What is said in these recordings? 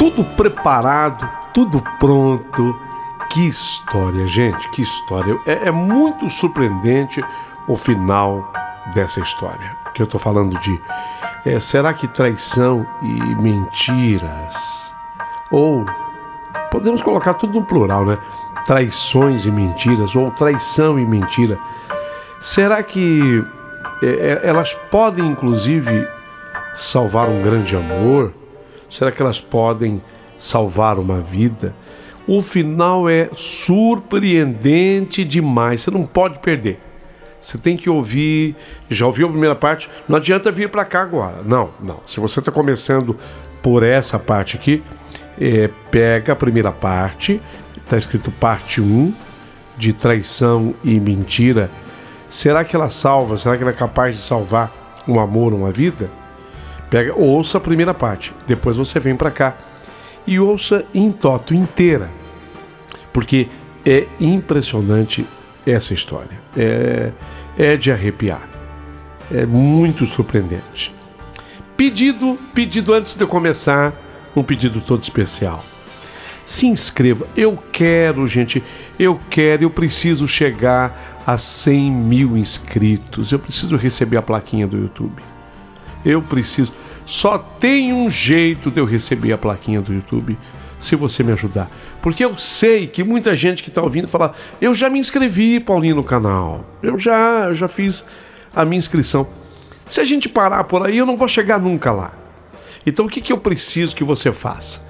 tudo preparado, tudo pronto. Que história, gente, que história. É muito surpreendente o final dessa história. Que eu tô falando de... será que traição e mentiras? Ou podemos colocar tudo no plural, né? Traições e mentiras, ou traição e mentira. Será que elas podem, inclusive, salvar um grande amor? Será que elas podem salvar uma vida? O final é surpreendente demais. Você não pode perder. Você tem que ouvir. Já ouviu a primeira parte? Não adianta vir para cá agora. Não. Se você está começando por essa parte aqui, pega a primeira parte. Está escrito parte 1, de traição e mentira. Será que ela salva? Será que ela é capaz de salvar um amor, uma vida? Ouça a primeira parte. Depois você vem para cá e ouça em toto, inteira. Porque é impressionante essa história. É de arrepiar. É muito surpreendente. Pedido antes de eu começar, um pedido todo especial. Se inscreva. Eu preciso chegar a 100 mil inscritos. Eu preciso receber a plaquinha do YouTube. Só tem um jeito de eu receber a plaquinha do YouTube, se você me ajudar. Porque eu sei que muita gente que está ouvindo fala: eu já me inscrevi, Paulinho, no canal. Eu já fiz a minha inscrição. Se a gente parar por aí, eu não vou chegar nunca lá. Então o que eu preciso que você faça?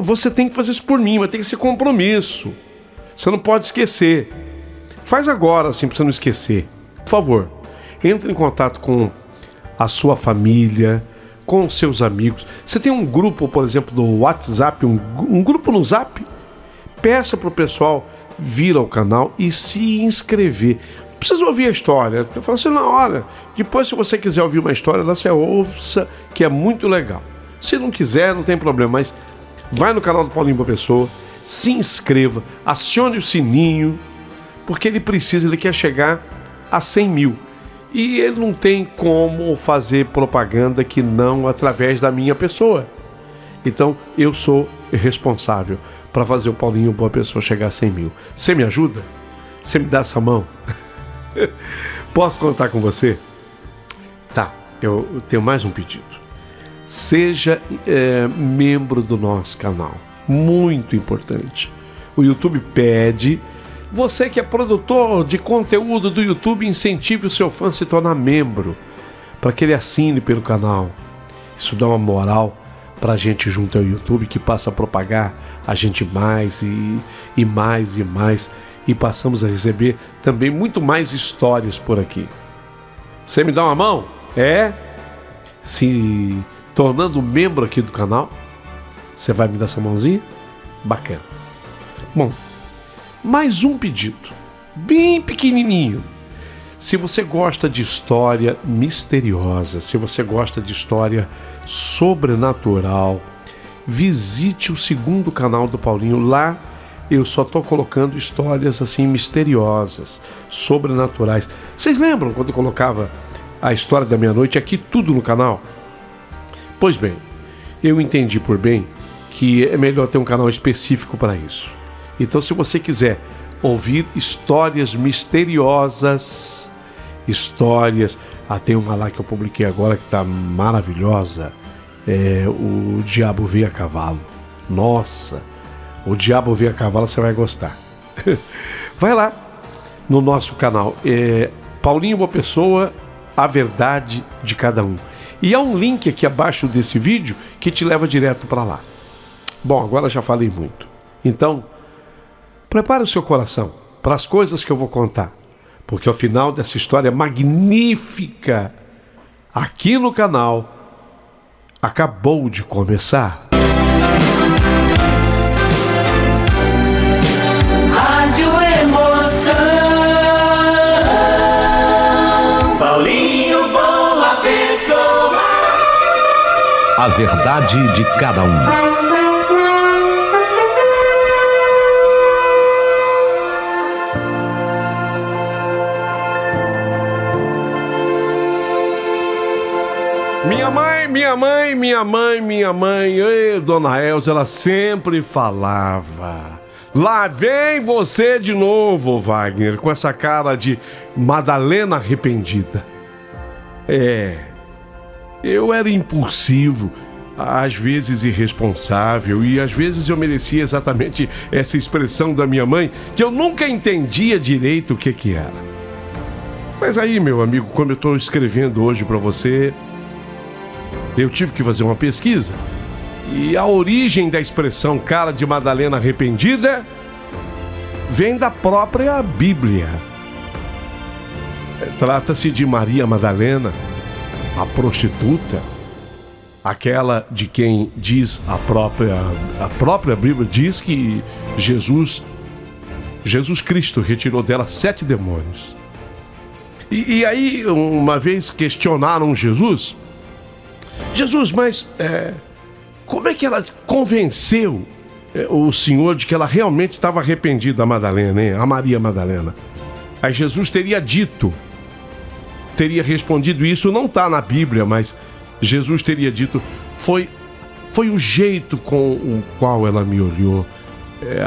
Você tem que fazer isso por mim, mas tem que ser compromisso. Você não pode esquecer. Faz agora, assim, para você não esquecer. Por favor, entre em contato com a sua família, com os seus amigos. Você tem um grupo, por exemplo, do WhatsApp, um grupo no Zap? Peça para o pessoal vir ao canal e se inscrever. Não precisa ouvir a história. Eu falo assim, na hora. Depois, se você quiser ouvir uma história, você ouça, que é muito legal. Se não quiser, não tem problema, mas vai no canal do Paulinho Boa Pessoa, se inscreva, acione o sininho, porque ele quer chegar a 100 mil. E ele não tem como fazer propaganda que não através da minha pessoa. Então, eu sou responsável para fazer o Paulinho Boa Pessoa chegar a 100 mil. Você me ajuda? Você me dá essa mão? Posso contar com você? Tá, eu tenho mais um pedido. Seja membro do nosso canal. Muito importante. O YouTube pede. Você que é produtor de conteúdo do YouTube, incentive o seu fã a se tornar membro, para que ele assine pelo canal. Isso dá uma moral para a gente junto ao YouTube, que passa a propagar a gente mais e mais e mais, e passamos a receber também muito mais histórias por aqui. Você me dá uma mão? Se tornando membro aqui do canal, você vai me dar essa mãozinha? Bacana. Bom, mais um pedido, bem pequenininho. Se você gosta de história misteriosa, se você gosta de história sobrenatural, visite o segundo canal do Paulinho. Lá eu só estou colocando histórias assim misteriosas, sobrenaturais. Vocês lembram quando eu colocava a história da meia-noite aqui tudo no canal? Pois bem, eu entendi por bem que é melhor ter um canal específico para isso. Então, se você quiser ouvir histórias misteriosas, tem uma lá que eu publiquei agora que está maravilhosa, o Diabo Veio a Cavalo. Nossa, o Diabo Veio a Cavalo, você vai gostar. Vai lá no nosso canal, Paulinho Boa Pessoa, A Verdade de Cada Um. E há um link aqui abaixo desse vídeo que te leva direto para lá. Bom, agora já falei muito. Então, prepare o seu coração para as coisas que eu vou contar, porque ao final dessa história magnífica, aqui no canal, acabou de começar. Rádio Emoção, Paulinho Boa Pessoa. A Verdade de Cada Um. Minha mãe, ei, Dona Elza, ela sempre falava: lá vem você de novo, Wagner, com essa cara de Madalena arrependida. Eu era impulsivo, às vezes irresponsável, e às vezes eu merecia exatamente essa expressão da minha mãe, que eu nunca entendia direito o que era. Mas aí, meu amigo, como eu estou escrevendo hoje para você, eu tive que fazer uma pesquisa, e a origem da expressão cara de Madalena arrependida vem da própria Bíblia. Trata-se de Maria Madalena, a prostituta, aquela de quem diz a própria Bíblia diz que Jesus Cristo retirou dela 7 demônios. E aí, uma vez questionaram Jesus, mas como é que ela convenceu o Senhor de que ela realmente estava arrependida, a Madalena, hein? A Maria Madalena? Aí Jesus teria respondido, isso não está na Bíblia, mas Jesus teria dito, foi o jeito com o qual ela me olhou.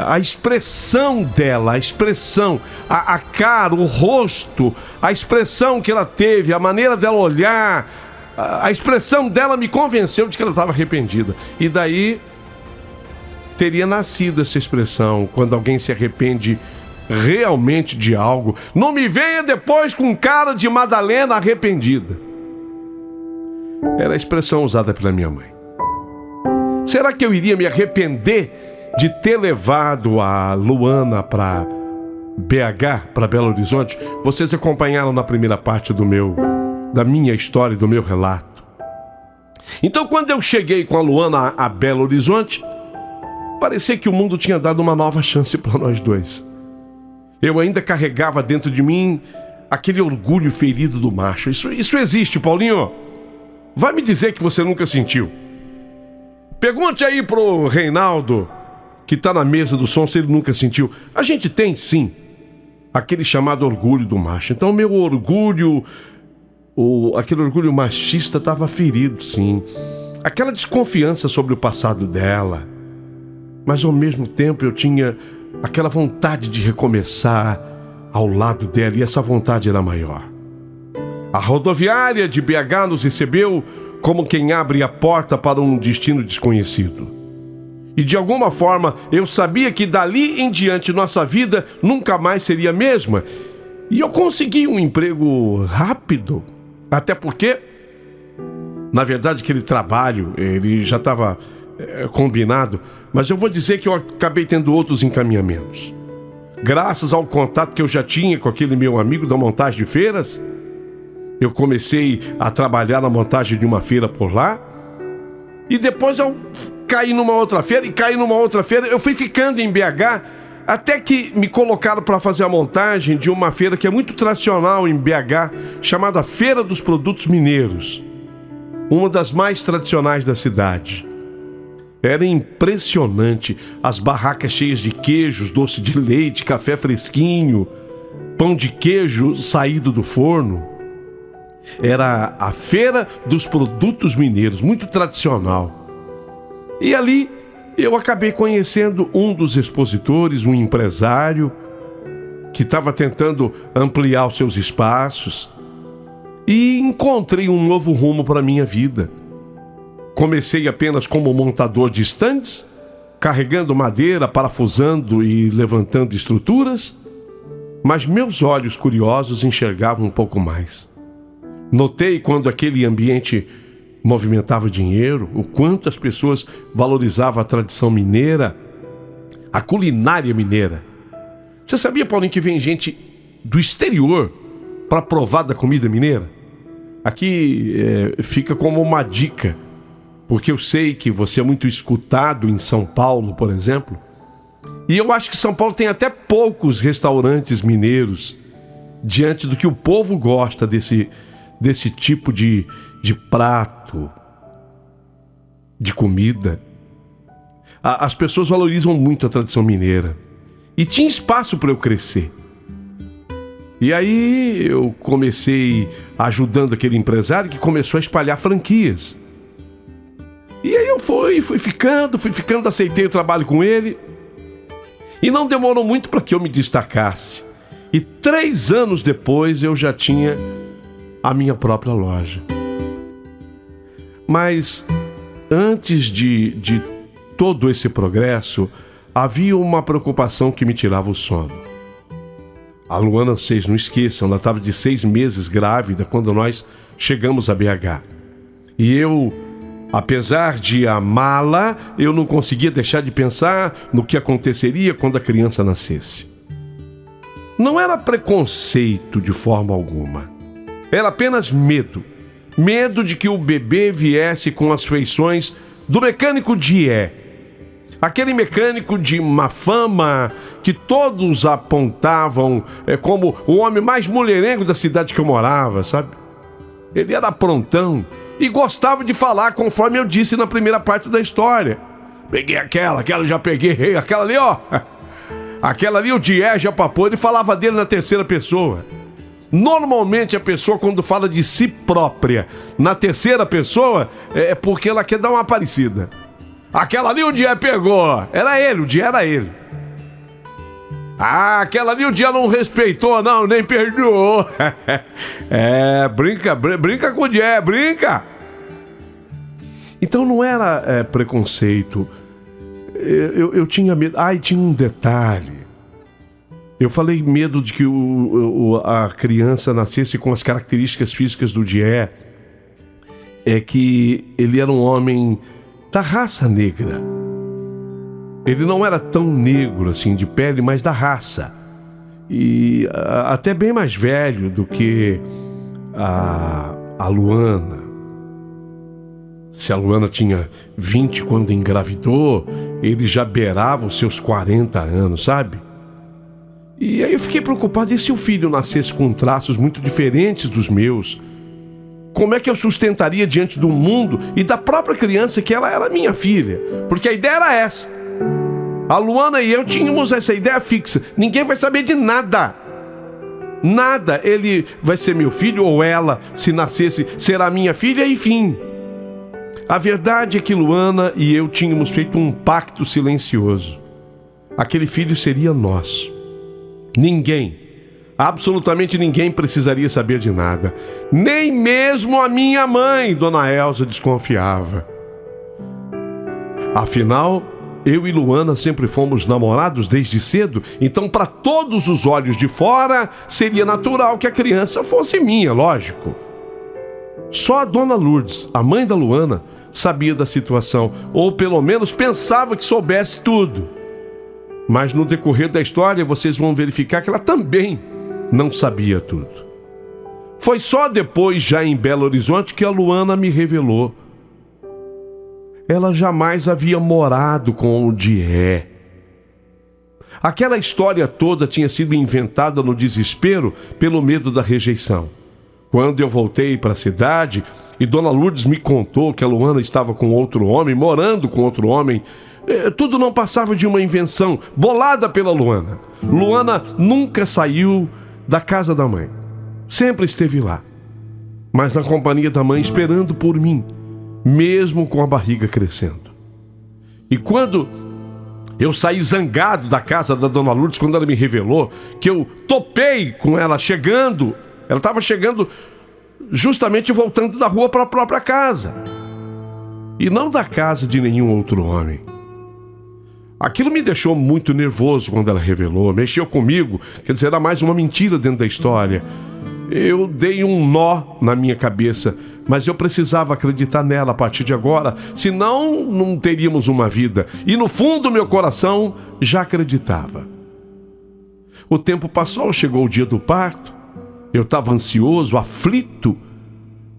A expressão dela, a cara, o rosto, a expressão que ela teve, a maneira dela olhar, a expressão dela me convenceu de que ela estava arrependida. E daí teria nascido essa expressão, quando alguém se arrepende realmente de algo: não me venha depois com cara de Madalena arrependida. Era a expressão usada pela minha mãe. Será que eu iria me arrepender de ter levado a Luana para BH, para Belo Horizonte? Vocês acompanharam na primeira parte da minha história, do meu relato. Então, quando eu cheguei com a Luana a Belo Horizonte, parecia que o mundo tinha dado uma nova chance para nós dois. Eu ainda carregava dentro de mim aquele orgulho ferido do macho. Isso existe, Paulinho. Vai me dizer que você nunca sentiu. Pergunte aí pro Reinaldo, que tá na mesa do som, se ele nunca sentiu. A gente tem, sim, aquele chamado orgulho do macho. Então, meu orgulho, aquele orgulho machista estava ferido, sim. Aquela desconfiança sobre o passado dela. Mas, ao mesmo tempo, eu tinha aquela vontade de recomeçar ao lado dela, e essa vontade era maior. A rodoviária de BH nos recebeu como quem abre a porta para um destino desconhecido. E de alguma forma eu sabia que dali em diante nossa vida nunca mais seria a mesma. E eu consegui um emprego rápido, até porque, na verdade, aquele trabalho ele já estava combinado, mas eu vou dizer que eu acabei tendo outros encaminhamentos. Graças ao contato que eu já tinha com aquele meu amigo da montagem de feiras, eu comecei a trabalhar na montagem de uma feira por lá, e depois eu caí numa outra feira, eu fui ficando em BH, até que me colocaram para fazer a montagem de uma feira que é muito tradicional em BH, chamada Feira dos Produtos Mineiros, uma das mais tradicionais da cidade. Era impressionante, as barracas cheias de queijos, doce de leite, café fresquinho, pão de queijo saído do forno. Era a Feira dos Produtos Mineiros, muito tradicional. E ali eu acabei conhecendo um dos expositores, um empresário que estava tentando ampliar os seus espaços, e encontrei um novo rumo para a minha vida. Comecei apenas como montador de estandes, carregando madeira, parafusando e levantando estruturas, mas meus olhos curiosos enxergavam um pouco mais. Notei quando aquele ambiente movimentava dinheiro, o quanto as pessoas valorizavam a tradição mineira, a culinária mineira. Você sabia, Paulinho, que vem gente do exterior para provar da comida mineira? Aqui fica como uma dica, porque eu sei que você é muito escutado em São Paulo, por exemplo, e eu acho que São Paulo tem até poucos restaurantes mineiros diante do que o povo gosta desse tipo de prato, de comida. As pessoas valorizam muito a tradição mineira. E tinha espaço para eu crescer. E aí eu comecei ajudando aquele empresário que começou a espalhar franquias. E aí eu fui ficando, aceitei o trabalho com ele. E não demorou muito para que eu me destacasse. E 3 anos depois eu já tinha a minha própria loja. Mas antes de todo esse progresso, havia uma preocupação que me tirava o sono. A Luana, vocês não esqueçam, ela estava de 6 meses grávida quando nós chegamos a BH. E eu, apesar de amá-la, eu não conseguia deixar de pensar no que aconteceria quando a criança nascesse. Não era preconceito de forma alguma. Era apenas medo. Medo de que o bebê viesse com as feições do mecânico Dié. Aquele mecânico de má fama que todos apontavam como o homem mais mulherengo da cidade que eu morava, sabe? Ele era prontão e gostava de falar conforme eu disse na primeira parte da história. Peguei aquela já peguei, aquela ali, ó. Aquela ali o Dié já papou, ele falava dele na terceira pessoa. Normalmente a pessoa quando fala de si própria na terceira pessoa é porque ela quer dar uma parecida. Aquela ali o Dié pegou. Era ele, o Dié era ele. Ah, aquela ali o Dié não respeitou, não, nem perdoou. Brinca com o Dié, brinca. Então não era preconceito. Eu tinha medo. Ah, e tinha um detalhe. Eu falei medo de que a criança nascesse com as características físicas do Dié. É que ele era um homem da raça negra. Ele não era tão negro assim de pele, mas da raça. E até bem mais velho do que a Luana. Se a Luana tinha 20 quando engravidou, ele já beirava os seus 40 anos, sabe? E aí eu fiquei preocupado, e se o filho nascesse com traços muito diferentes dos meus? Como é que eu sustentaria diante do mundo e da própria criança que ela era minha filha? Porque a ideia era essa. A Luana e eu tínhamos essa ideia fixa. Ninguém vai saber de nada. Nada. Ele vai ser meu filho ou ela, se nascesse, será minha filha e fim. A verdade é que Luana e eu tínhamos feito um pacto silencioso. Aquele filho seria nosso. Ninguém, absolutamente ninguém precisaria saber de nada. Nem mesmo a minha mãe, Dona Elza, desconfiava. Afinal, eu e Luana sempre fomos namorados desde cedo, então para todos os olhos de fora, seria natural que a criança fosse minha, lógico. Só a Dona Lourdes, a mãe da Luana, sabia da situação, ou pelo menos pensava que soubesse tudo. Mas no decorrer da história vocês vão verificar que ela também não sabia tudo. Foi só depois, já em Belo Horizonte, que a Luana me revelou. Ela jamais havia morado com o Dié. Aquela história toda tinha sido inventada no desespero pelo medo da rejeição. Quando eu voltei para a cidade e Dona Lourdes me contou que a Luana estava com outro homem, morando com outro homem, tudo não passava de uma invenção bolada pela Luana. Luana nunca saiu da casa da mãe. Sempre esteve lá, mas na companhia da mãe, esperando por mim, mesmo com a barriga crescendo. E quando eu saí zangado da casa da Dona Lourdes, quando ela me revelou que eu topei com ela chegando, ela estava chegando justamente voltando da rua para a própria casa, e não da casa de nenhum outro homem. Aquilo me deixou muito nervoso quando ela revelou, mexeu comigo, quer dizer, era mais uma mentira dentro da história. Eu dei um nó na minha cabeça, mas eu precisava acreditar nela a partir de agora, senão não teríamos uma vida. E no fundo do meu coração já acreditava. O tempo passou, chegou o dia do parto. Eu estava ansioso, aflito,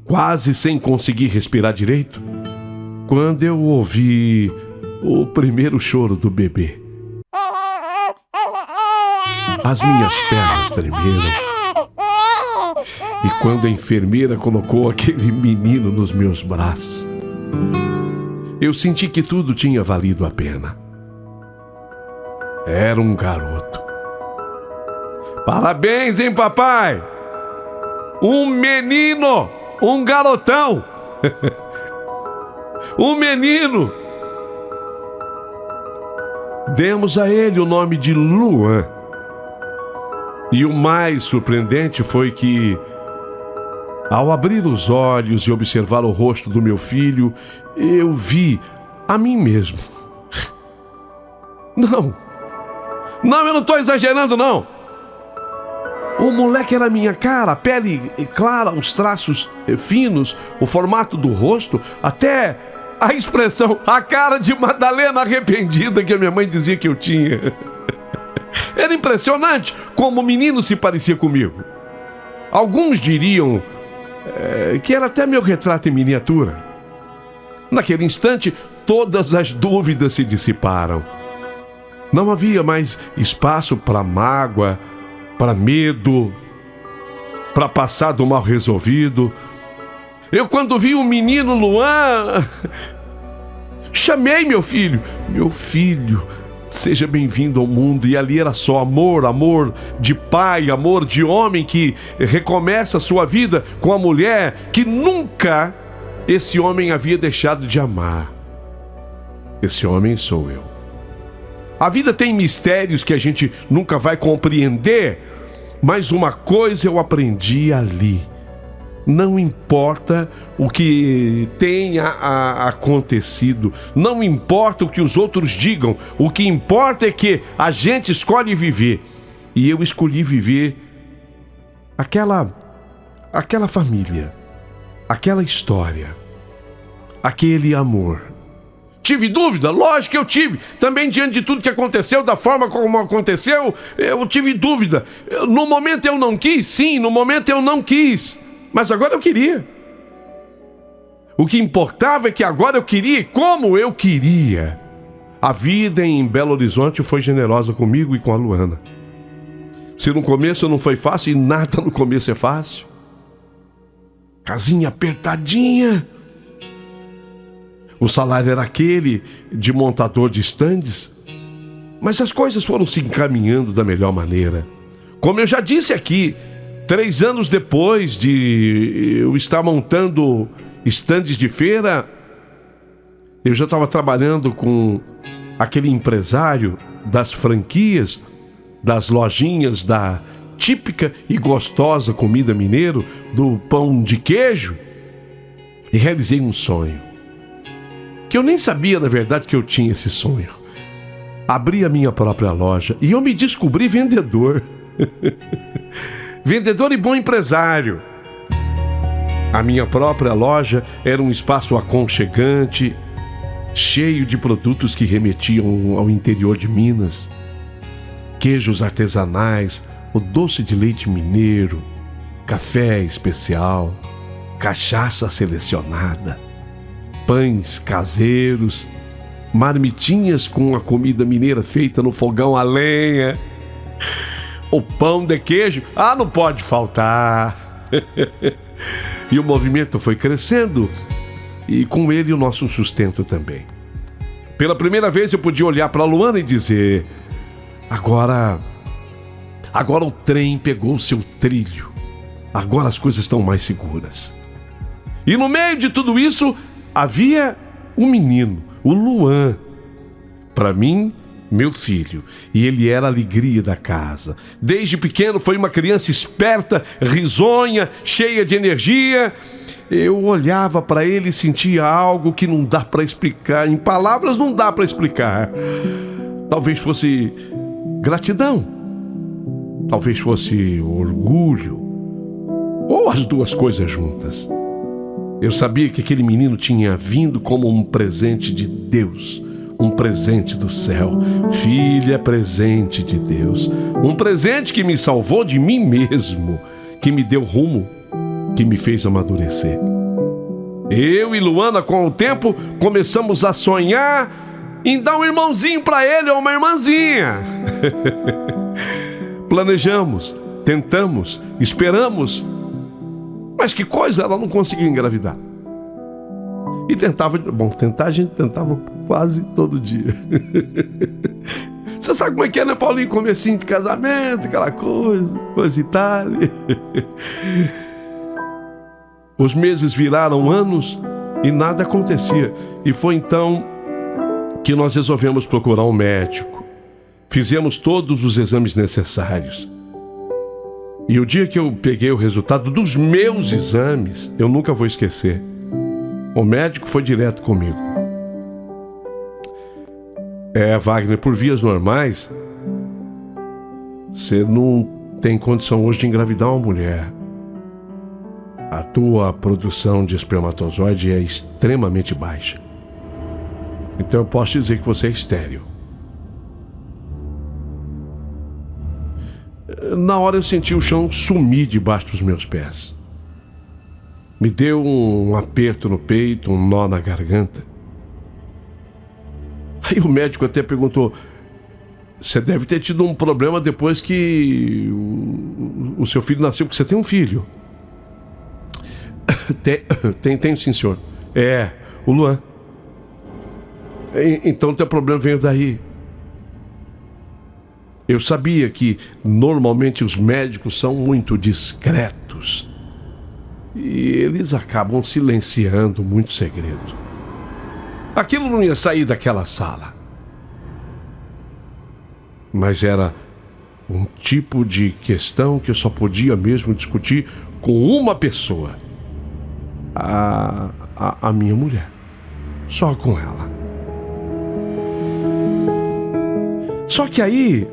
quase sem conseguir respirar direito, quando eu ouvi o primeiro choro do bebê. As minhas pernas tremeram. E quando a enfermeira colocou aquele menino nos meus braços, eu senti que tudo tinha valido a pena. Era um garoto. Parabéns, hein, papai? Um menino, um garotão. Um menino. Demos a ele o nome de Luan. E o mais surpreendente foi que, ao abrir os olhos e observar o rosto do meu filho, eu vi a mim mesmo. Não, eu não estou exagerando, não. O moleque era a minha cara, a pele clara, os traços finos, o formato do rosto, até a expressão, a cara de Madalena arrependida que a minha mãe dizia que eu tinha. Era impressionante como o menino se parecia comigo. Alguns diriam que era até meu retrato em miniatura. Naquele instante, todas as dúvidas se dissiparam. Não havia mais espaço para mágoa, para medo, para passado mal resolvido. Eu, quando vi o menino Luan, chamei meu filho. Meu filho, seja bem-vindo ao mundo. E ali era só amor, amor de pai, amor de homem que recomeça a sua vida com a mulher que nunca esse homem havia deixado de amar. Esse homem sou eu. A vida tem mistérios que a gente nunca vai compreender, mas uma coisa eu aprendi ali. Não importa o que tenha acontecido, não importa o que os outros digam, o que importa é que a gente escolhe viver. E eu escolhi viver aquela família, aquela história, aquele amor. Tive dúvida? Lógico que eu tive. Também diante de tudo que aconteceu, da forma como aconteceu, eu tive dúvida. No momento eu não quis? Sim, no momento eu não quis. Mas agora eu queria. O que importava é que agora eu queria como eu queria. A vida em Belo Horizonte foi generosa comigo e com a Luana. Se no começo não foi fácil, e nada no começo é fácil. Casinha apertadinha. O salário era aquele de montador de estandes, mas as coisas foram se encaminhando da melhor maneira. Como eu já disse aqui, 3 anos depois de eu estar montando estandes de feira, eu já estava trabalhando com aquele empresário das franquias, das lojinhas da típica e gostosa comida mineiro, do pão de queijo, e realizei um sonho. Que eu nem sabia, na verdade, que eu tinha esse sonho. Abri a minha própria loja e eu me descobri vendedor. Vendedor e bom empresário. A minha própria loja era um espaço aconchegante, cheio de produtos que remetiam ao interior de Minas. Queijos artesanais, o doce de leite mineiro, café especial, cachaça selecionada, pães caseiros, marmitinhas com a comida mineira feita no fogão a lenha, o pão de queijo, não pode faltar. E o movimento foi crescendo e com ele o nosso sustento também. Pela primeira vez eu podia olhar para a Luana e dizer: agora o trem pegou seu trilho, agora as coisas estão mais seguras. E no meio de tudo isso havia um menino, o Luan. Para mim, meu filho. E ele era a alegria da casa. Desde pequeno foi uma criança esperta, risonha, cheia de energia. Eu olhava para ele e sentia algo que não dá para explicar. Em palavras não dá para explicar. Talvez fosse gratidão. Talvez fosse orgulho. Ou as duas coisas juntas. Eu sabia que aquele menino tinha vindo como um presente de Deus, um presente do céu. Filha, presente de Deus. Um presente que me salvou de mim mesmo, que me deu rumo, que me fez amadurecer. Eu e Luana, com o tempo, começamos a sonhar em dar um irmãozinho para ele ou uma irmãzinha. Planejamos, tentamos, esperamos. Mas que coisa, ela não conseguia engravidar. E tentar a gente tentava quase todo dia. Você sabe como é que é, né, Paulinho? Comecinho de casamento, aquela coisa e tal. Os meses viraram anos e nada acontecia. E foi então que nós resolvemos procurar um médico. Fizemos todos os exames necessários. E o dia que eu peguei o resultado dos meus exames, eu nunca vou esquecer. O médico foi direto comigo. Wagner, por vias normais, você não tem condição hoje de engravidar uma mulher. A tua produção de espermatozoide é extremamente baixa. Então eu posso dizer que você é estéril. Na hora eu senti o chão sumir debaixo dos meus pés. Me deu um aperto no peito, um nó na garganta. Aí o médico até perguntou: você deve ter tido um problema depois que o seu filho nasceu, porque você tem um filho. Tem sim, senhor. O Luan. Então o teu problema veio daí. Eu sabia que normalmente os médicos são muito discretos e eles acabam silenciando muito segredo. Aquilo não ia sair daquela sala. Mas era um tipo de questão que eu só podia mesmo discutir com uma pessoa. A minha mulher. Só com ela. Só que aí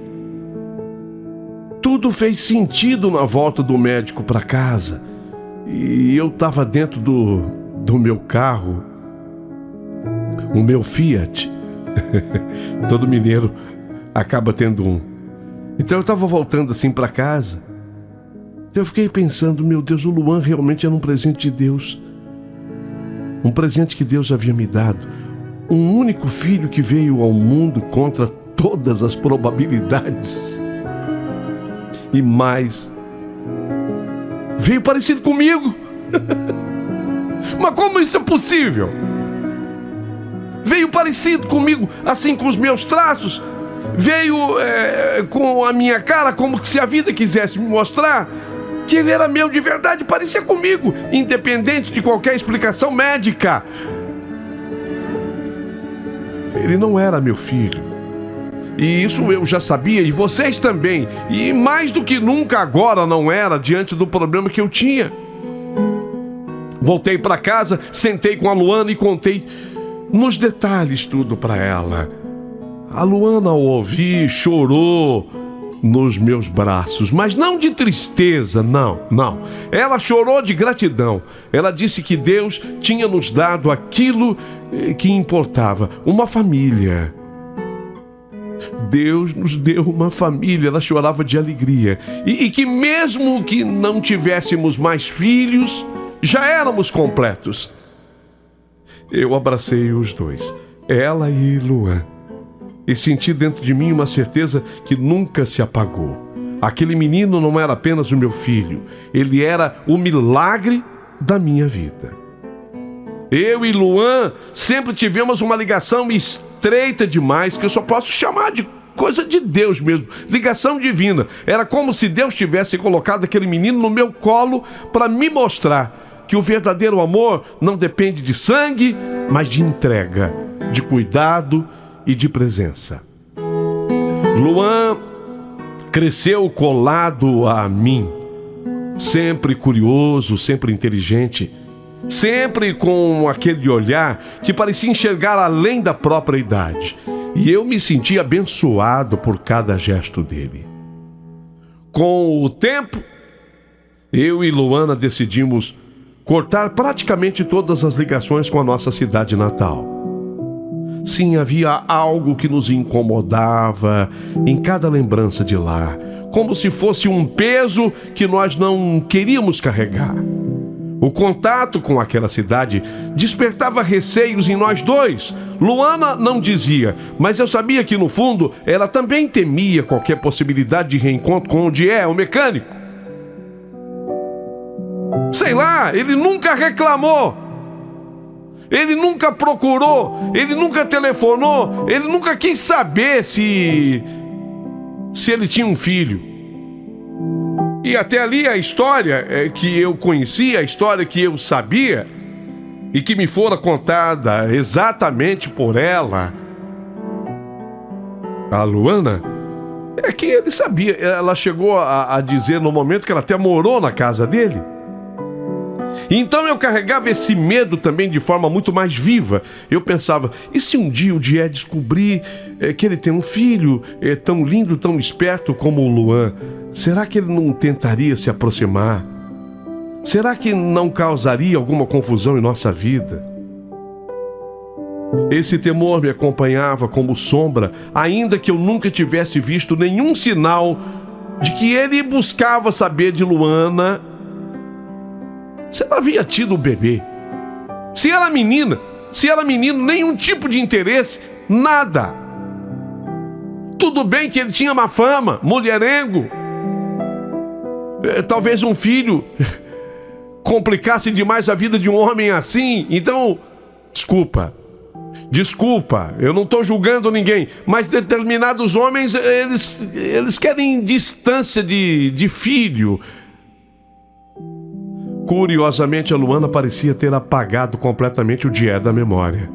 tudo fez sentido na volta do médico para casa. E eu estava dentro do meu carro, o meu Fiat. Todo mineiro acaba tendo um. Então eu estava voltando assim para casa. Então eu fiquei pensando: meu Deus, o Luan realmente era um presente de Deus. Um presente que Deus havia me dado. Um único filho que veio ao mundo contra todas as probabilidades. E mais, veio parecido comigo. Mas como isso é possível? Veio parecido comigo, assim, com os meus traços. Veio com a minha cara, como se a vida quisesse me mostrar que ele era meu de verdade, parecia comigo, independente de qualquer explicação médica. Ele não era meu filho. E isso eu já sabia, e vocês também. E mais do que nunca agora não era, diante do problema que eu tinha. Voltei para casa, sentei com a Luana e contei nos detalhes tudo para ela. A Luana, ao ouvir, chorou nos meus braços, mas não de tristeza, não. Ela chorou de gratidão. Ela disse que Deus tinha nos dado aquilo que importava, uma família. Deus nos deu uma família. Ela chorava de alegria. E que mesmo que não tivéssemos mais filhos, já éramos completos. Eu abracei os dois, ela e Luan, e senti dentro de mim uma certeza que nunca se apagou. Aquele menino não era apenas o meu filho, ele era o milagre da minha vida. Eu e Luan sempre tivemos uma ligação estreita demais, que eu só posso chamar de coisa de Deus mesmo, ligação divina. Era como se Deus tivesse colocado aquele menino no meu colo para me mostrar que o verdadeiro amor não depende de sangue, mas de entrega, de cuidado e de presença. Luan cresceu colado a mim, sempre curioso, sempre inteligente, sempre com aquele olhar que parecia enxergar além da própria idade. E eu me sentia abençoado por cada gesto dele. Com o tempo, eu e Luana decidimos cortar praticamente todas as ligações com a nossa cidade natal. Sim, havia algo que nos incomodava em cada lembrança de lá, como se fosse um peso que nós não queríamos carregar. O contato com aquela cidade despertava receios em nós dois. Luana não dizia, mas eu sabia que no fundo ela também temia qualquer possibilidade de reencontro com o mecânico. Sei lá, ele nunca reclamou, ele nunca procurou, ele nunca telefonou, ele nunca quis saber se se ele tinha um filho. E até ali a história que eu conhecia, a história que eu sabia e que me fora contada exatamente por ela, a Luana, é que ele sabia. Ela chegou a dizer no momento que ela até morou na casa dele. Então eu carregava esse medo também de forma muito mais viva. Eu pensava, e se um dia o Dié descobrir que ele tem um filho tão lindo, tão esperto como o Luan, será que ele não tentaria se aproximar? Será que não causaria alguma confusão em nossa vida? Esse temor me acompanhava como sombra, ainda que eu nunca tivesse visto nenhum sinal de que ele buscava saber de Luana se ela havia tido o bebê. Se ela menino, nenhum tipo de interesse, nada. Tudo bem que ele tinha má fama, mulherengo. Talvez um filho complicasse demais a vida de um homem assim. Então, desculpa, eu não estou julgando ninguém, mas determinados homens, eles querem distância de filho. Curiosamente, a Luana parecia ter apagado completamente o Dié da memória.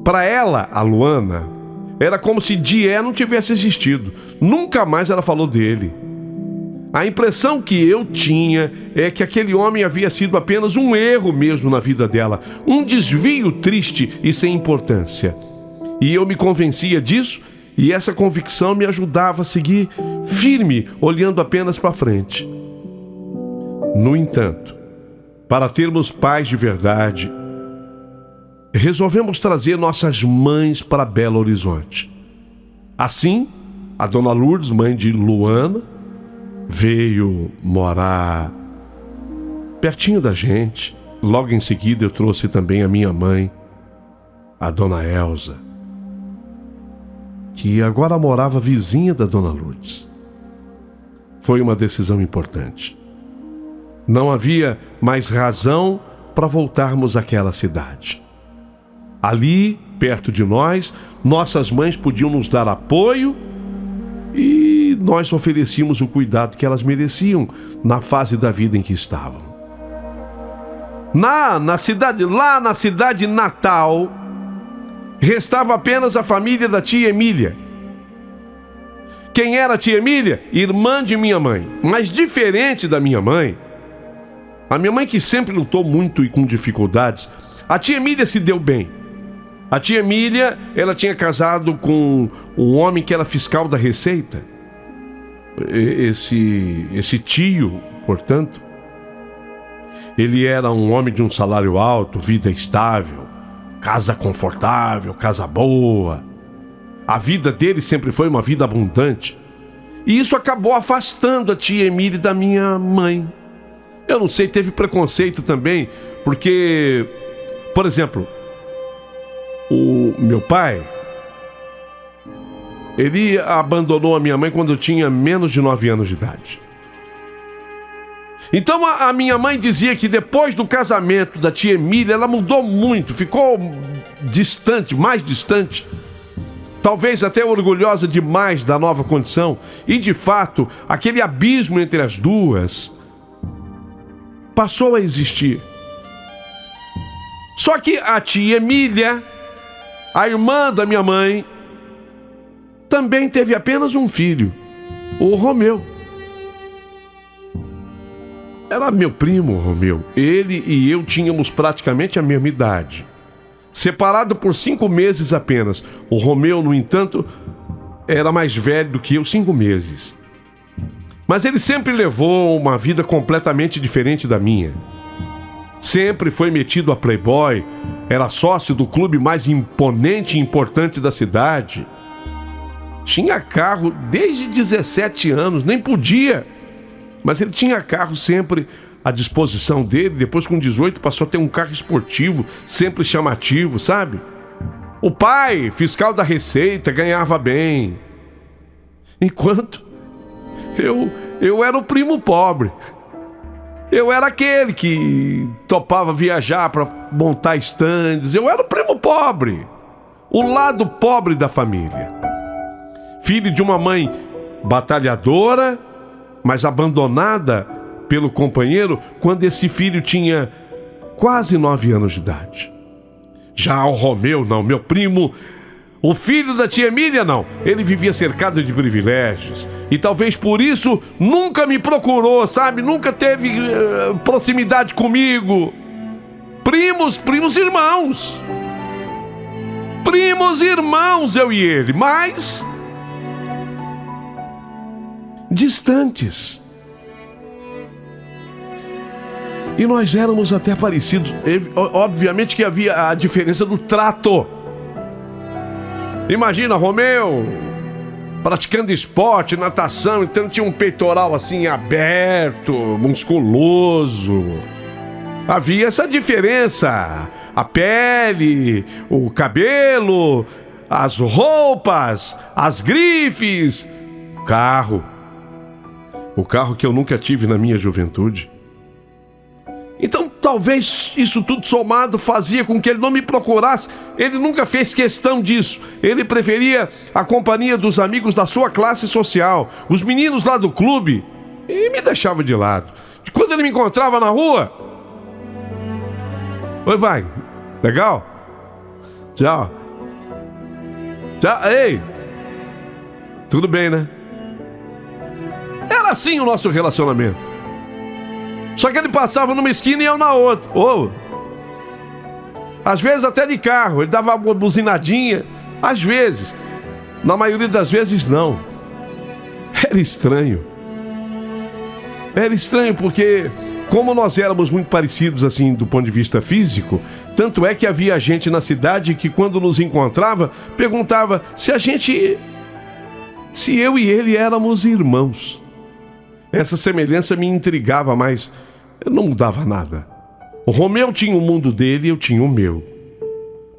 Para ela, a Luana, era como se Dié não tivesse existido. Nunca mais ela falou dele. A impressão que eu tinha é que aquele homem havia sido apenas um erro mesmo na vida dela, um desvio triste e sem importância. E eu me convencia disso, e essa convicção me ajudava a seguir firme, olhando apenas para frente. No entanto, para termos paz de verdade, resolvemos trazer nossas mães para Belo Horizonte. Assim, a dona Lourdes, mãe de Luana, veio morar pertinho da gente. Logo em seguida eu trouxe também a minha mãe, a dona Elza, que agora morava vizinha da dona Lourdes. Foi uma decisão importante. Não havia mais razão para voltarmos àquela cidade. Ali, perto de nós, nossas mães podiam nos dar apoio e nós oferecíamos o cuidado que elas mereciam na fase da vida em que estavam. Lá na cidade natal, restava apenas a família da tia Emília. Quem era a tia Emília? Irmã de minha mãe, mas diferente da minha mãe. A minha mãe, que sempre lutou muito e com dificuldades, a tia Emília se deu bem. A tia Emília, ela tinha casado com um homem que era fiscal da Receita. Esse tio, portanto, ele era um homem de um salário alto, vida estável, casa confortável, casa boa. A vida dele sempre foi uma vida abundante. E isso acabou afastando a tia Emília da minha mãe. Eu não sei, teve preconceito também, porque, por exemplo, o meu pai, ele abandonou a minha mãe quando eu tinha menos de 9 anos de idade. Então a minha mãe dizia que depois do casamento da tia Emília, ela mudou muito, ficou distante, mais distante, talvez até orgulhosa demais da nova condição. E de fato, aquele abismo entre as duas passou a existir. Só que a tia Emília, a irmã da minha mãe, também teve apenas um filho, o Romeu. Era meu primo, o Romeu. Ele e eu tínhamos praticamente a mesma idade, separado por 5 meses apenas. O Romeu, no entanto, era mais velho do que eu, 5 meses. Mas ele sempre levou uma vida completamente diferente da minha. Sempre foi metido a playboy, era sócio do clube mais imponente e importante da cidade. Tinha carro desde 17 anos, nem podia. Mas ele tinha carro sempre à disposição dele. Depois, com 18, passou a ter um carro esportivo, sempre chamativo, sabe? O pai, fiscal da Receita, ganhava bem. Enquanto eu era o primo pobre. Eu era aquele que topava viajar para montar estandes. Eu era o primo pobre, o lado pobre da família. filho de uma mãe batalhadora, mas abandonada pelo companheiro quando esse filho tinha quase 9 anos de idade. Já o Romeu não, meu primo, o filho da tia Emília não. Ele vivia cercado de privilégios e talvez por isso nunca me procurou, sabe? Nunca teve proximidade comigo. Primos irmãos. Primos irmãos, eu e ele, mas distantes. E nós éramos até parecidos. Obviamente que havia a diferença do trato. Imagina, Romeu praticando esporte, natação, então tinha um peitoral assim aberto, musculoso. Havia essa diferença. A pele, o cabelo, as roupas, as grifes, o carro. O carro que eu nunca tive na minha juventude. Então, talvez isso tudo somado fazia com que ele não me procurasse. Ele nunca fez questão disso. Ele preferia a companhia dos amigos da sua classe social, os meninos lá do clube, e me deixava de lado. Quando ele me encontrava na rua... Oi, vai. Legal? Tchau. Tchau. Ei. Tudo bem, né? Era assim o nosso relacionamento. Só que ele passava numa esquina e eu na outra. Às vezes até de carro. Ele dava uma buzinadinha. Às vezes. Na maioria das vezes, não. Era estranho. Era estranho porque, como nós éramos muito parecidos assim do ponto de vista físico, tanto é que havia gente na cidade que quando nos encontrava, perguntava se eu e ele éramos irmãos. Essa semelhança me intrigava, mas eu não mudava nada. O Romeu tinha o mundo dele e eu tinha o meu.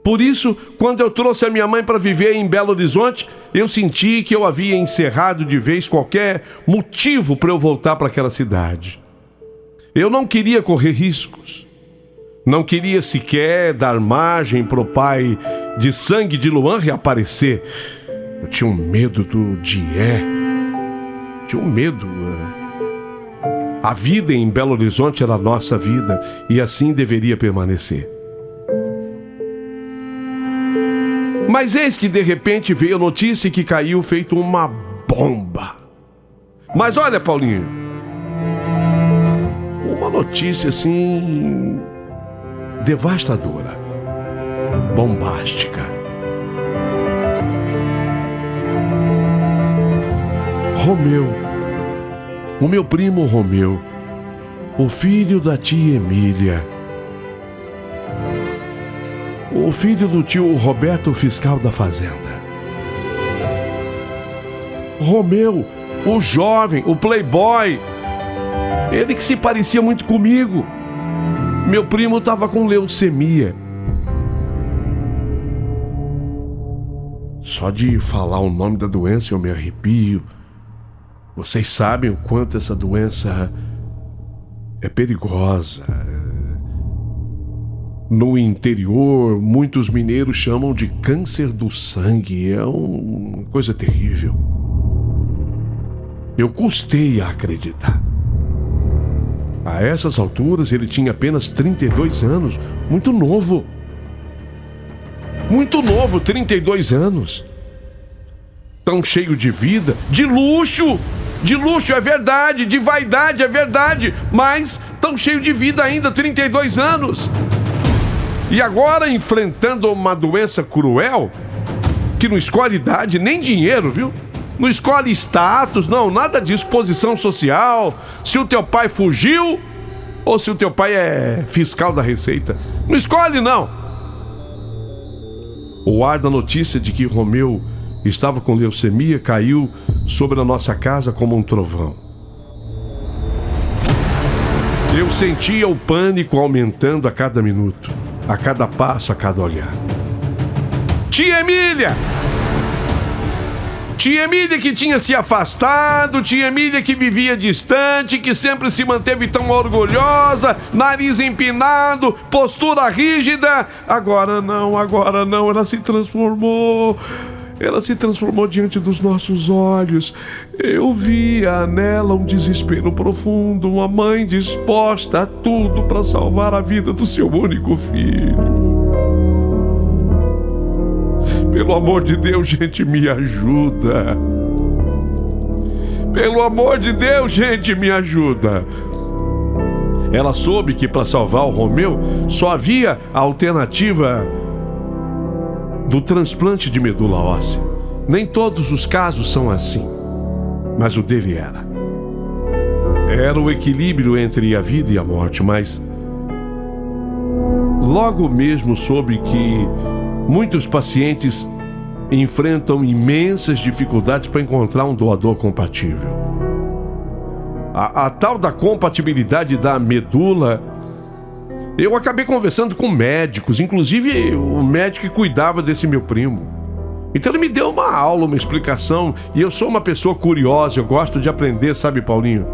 Por isso, quando eu trouxe a minha mãe para viver em Belo Horizonte, eu senti que eu havia encerrado de vez qualquer motivo para eu voltar para aquela cidade. Eu não queria correr riscos. Não queria sequer dar margem para o pai de sangue de Luan reaparecer. Eu tinha um medo do Dié. Tinha um medo. A vida em Belo Horizonte era a nossa vida e assim deveria permanecer. Mas eis que de repente veio a notícia que caiu feito uma bomba. Mas olha, Paulinho, uma notícia assim devastadora, bombástica. Romeu, o meu primo Romeu, o filho da tia Emília, o filho do tio Roberto, fiscal da fazenda. Romeu, o jovem, o playboy, ele que se parecia muito comigo. Meu primo estava com leucemia. Só de falar o nome da doença eu me arrepio. Vocês sabem o quanto essa doença é perigosa. No interior, muitos mineiros chamam de câncer do sangue. É uma coisa terrível. Eu custei a acreditar. A essas alturas, ele tinha apenas 32 anos. Muito novo. Muito novo, 32 anos. Tão cheio de vida, de luxo. De luxo, é verdade. De vaidade, é verdade. Mas tão cheio de vida ainda, 32 anos. E agora enfrentando uma doença cruel, que não escolhe idade nem dinheiro, viu? Não escolhe status, não, nada disso, posição social, se o teu pai fugiu ou se o teu pai é fiscal da Receita. Não escolhe, não. O ar da notícia de que Romeu estava com leucemia caiu sobre a nossa casa como um trovão. Eu sentia o pânico aumentando a cada minuto, a cada passo, a cada olhar. Tia Emília! Tia Emília que tinha se afastado, tia Emília que vivia distante, que sempre se manteve tão orgulhosa, nariz empinado, postura rígida. Agora não, ela se transformou. ela se transformou diante dos nossos olhos. Eu via nela um desespero profundo, uma mãe disposta a tudo para salvar a vida do seu único filho. Pelo amor de Deus, gente, me ajuda. Pelo amor de Deus, gente, me ajuda. Ela soube que para salvar o Romeu só havia a alternativa do transplante de medula óssea. Nem todos os casos são assim, mas o dele era. Era o equilíbrio entre a vida e a morte, mas logo mesmo soube que muitos pacientes enfrentam imensas dificuldades para encontrar um doador compatível. A tal da compatibilidade da medula, eu acabei conversando com médicos, inclusive o médico que cuidava desse meu primo. Então ele me deu uma aula, uma explicação, e eu sou uma pessoa curiosa, eu gosto de aprender, sabe, Paulinho?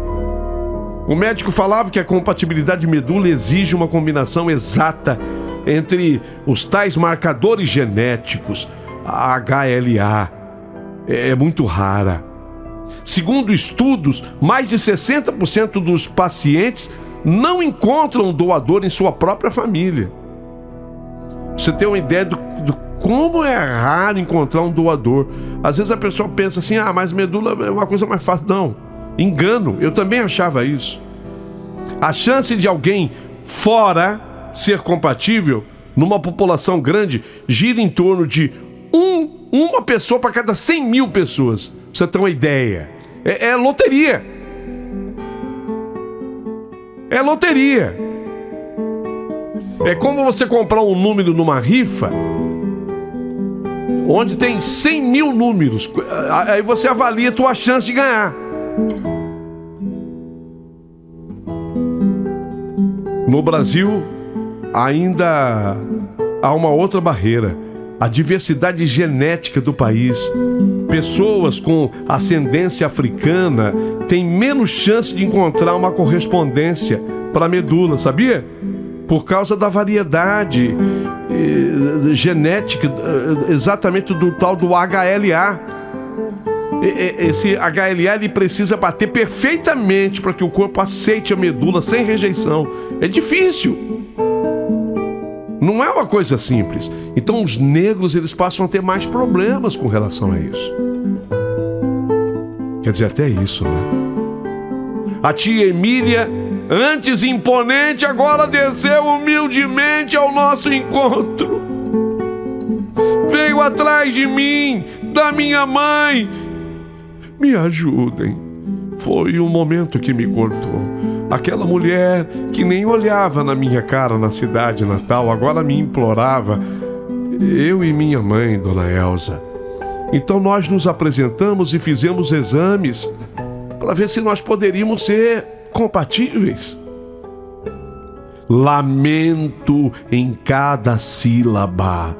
O médico falava que a compatibilidade de medula exige uma combinação exata entre os tais marcadores genéticos. A HLA é muito rara. Segundo estudos, mais de 60% dos pacientes não encontram um doador em sua própria família. Você tem uma ideia do como é raro encontrar um doador. Às vezes a pessoa pensa assim, mas medula é uma coisa mais fácil. Não, engano, eu também achava isso. A chance de alguém fora ser compatível numa população grande gira em torno de uma pessoa para cada 100 mil pessoas. Pra você ter uma ideia. É loteria. É loteria. É como você comprar um número numa rifa onde tem 100 mil números. Aí você avalia a tua chance de ganhar. No Brasil, ainda há uma outra barreira. A diversidade genética do país. Pessoas com ascendência africana têm menos chance de encontrar uma correspondência para a medula, sabia? Por causa da variedade genética, exatamente do tal do HLA. Esse HLA ele precisa bater perfeitamente para que o corpo aceite a medula sem rejeição. É difícil. Não é uma coisa simples. Então os negros eles passam a ter mais problemas com relação a isso. Quer dizer, até isso, né? A tia Emília, antes imponente, agora desceu humildemente ao nosso encontro. Veio atrás de mim, da minha mãe. Me ajudem. Foi o momento que me cortou. Aquela mulher que nem olhava na minha cara na cidade natal, agora me implorava. Eu e minha mãe, Dona Elza. Então nós nos apresentamos e fizemos exames para ver se nós poderíamos ser compatíveis. Lamento em cada sílaba.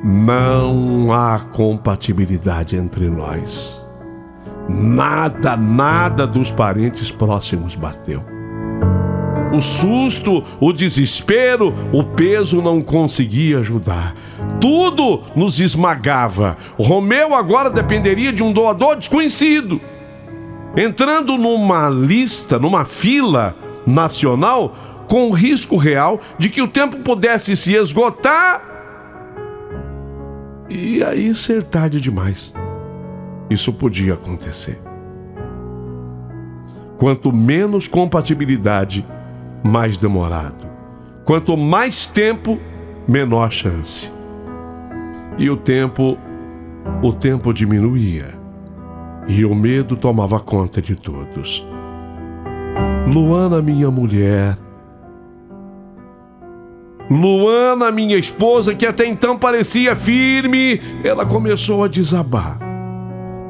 Não há compatibilidade entre nós. Nada dos parentes próximos bateu. O susto, o desespero, o peso não conseguia ajudar. Tudo nos esmagava. Romeu agora dependeria de um doador desconhecido. Entrando numa lista, numa fila nacional, com o risco real de que o tempo pudesse se esgotar e aí ser tarde demais. Isso podia acontecer. Quanto menos compatibilidade, mais demorado. Quanto mais tempo, menor chance. E o tempo diminuía. E o medo tomava conta de todos. Luana, minha mulher. Luana, minha esposa, que até então parecia firme, ela começou a desabar.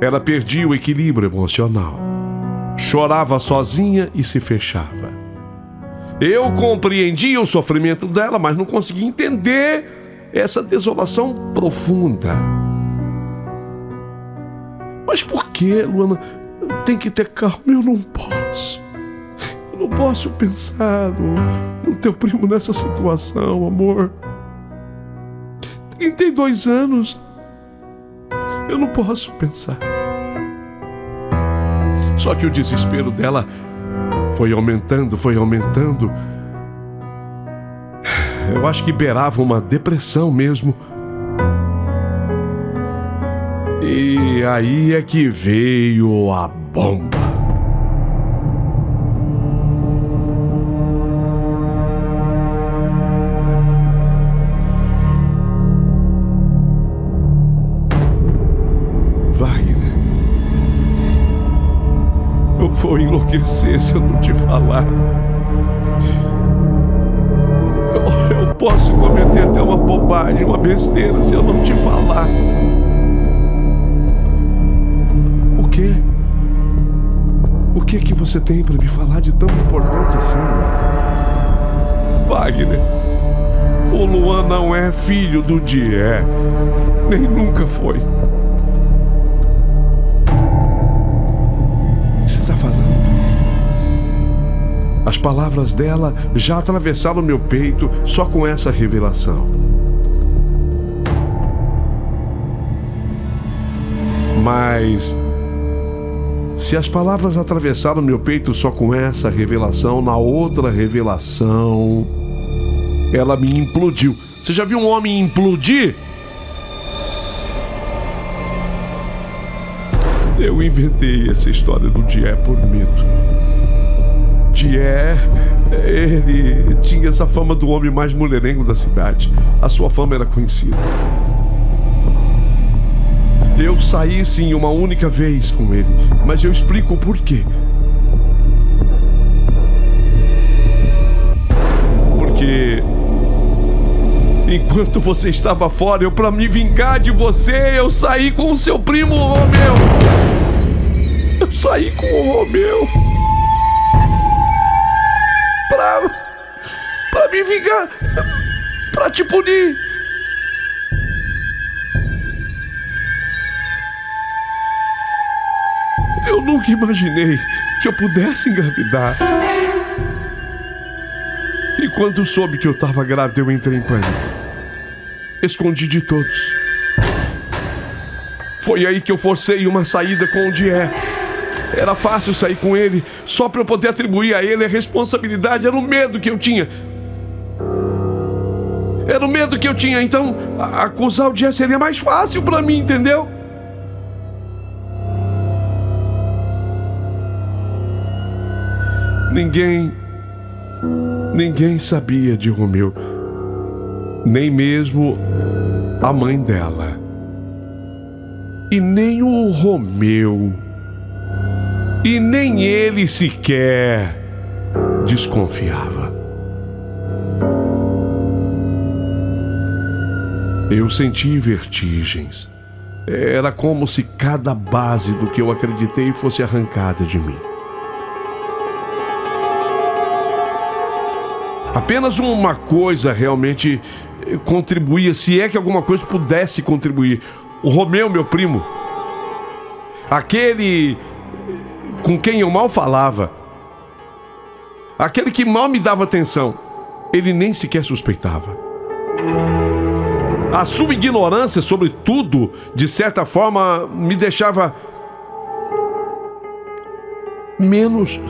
Ela perdia o equilíbrio emocional. Chorava sozinha e se fechava. Eu compreendia o sofrimento dela, mas não conseguia entender essa desolação profunda. Mas por que, Luana? Tem que ter calma, eu não posso. Eu não posso pensar no teu primo nessa situação, amor. 32 anos. Eu não posso pensar. Só que o desespero dela foi aumentando, foi aumentando. Eu acho que beirava uma depressão mesmo. E aí é que veio a bomba. Wagner, eu vou enlouquecer se eu não te falar. Eu posso cometer até uma bobagem, uma besteira se eu não te falar. O quê? O que que você tem pra me falar de tão importante assim? Wagner, o Luan não é filho do Dié, nem nunca foi. O que você tá falando? As palavras dela já atravessaram meu peito só com essa revelação. Mas se as palavras atravessaram meu peito só com essa revelação, na outra revelação, ela me implodiu. Você já viu um homem implodir? Eu inventei essa história do Dié por medo. Dié, ele tinha essa fama do homem mais mulherengo da cidade. A sua fama era conhecida. Eu saí sim uma única vez com ele, mas eu explico o porquê. Porque enquanto você estava fora, pra me vingar de você, eu saí com o seu primo Romeu. Eu saí com o Romeu. Pra me vingar, pra te punir. Eu nunca imaginei que eu pudesse engravidar. E quando soube que eu estava grávida, eu entrei em pânico. Escondi de todos. Foi aí que eu forcei uma saída com o Dié. Era fácil sair com ele, só para eu poder atribuir a ele a responsabilidade. Era o medo que eu tinha. Era o medo que eu tinha. Então, acusar o Dié seria mais fácil para mim, entendeu? Ninguém sabia de Romeu. Nem mesmo a mãe dela. E nem o Romeu. E nem ele sequer desconfiava. Eu senti vertigens. Era como se cada base do que eu acreditei fosse arrancada de mim. Apenas uma coisa realmente contribuía, se é que alguma coisa pudesse contribuir. O Romeu, meu primo. Aquele com quem eu mal falava, aquele que mal me dava atenção, ele nem sequer suspeitava. A sua ignorância sobre tudo, de certa forma, me deixava menos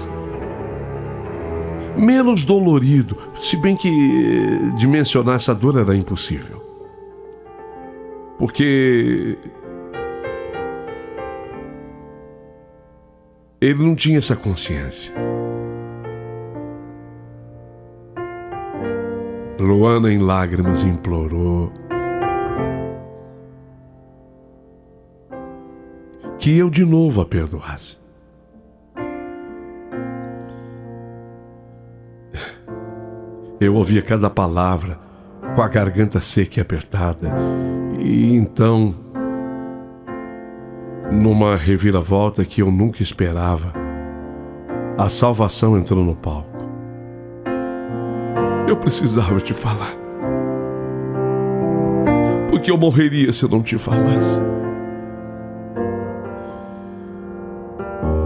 dolorido, se bem que dimensionar essa dor era impossível. Porque ele não tinha essa consciência. Luana, em lágrimas, implorou que eu de novo a perdoasse. Eu ouvia cada palavra com a garganta seca e apertada. E então, numa reviravolta que eu nunca esperava, a salvação entrou no palco. Eu precisava te falar. Porque eu morreria se eu não te falasse.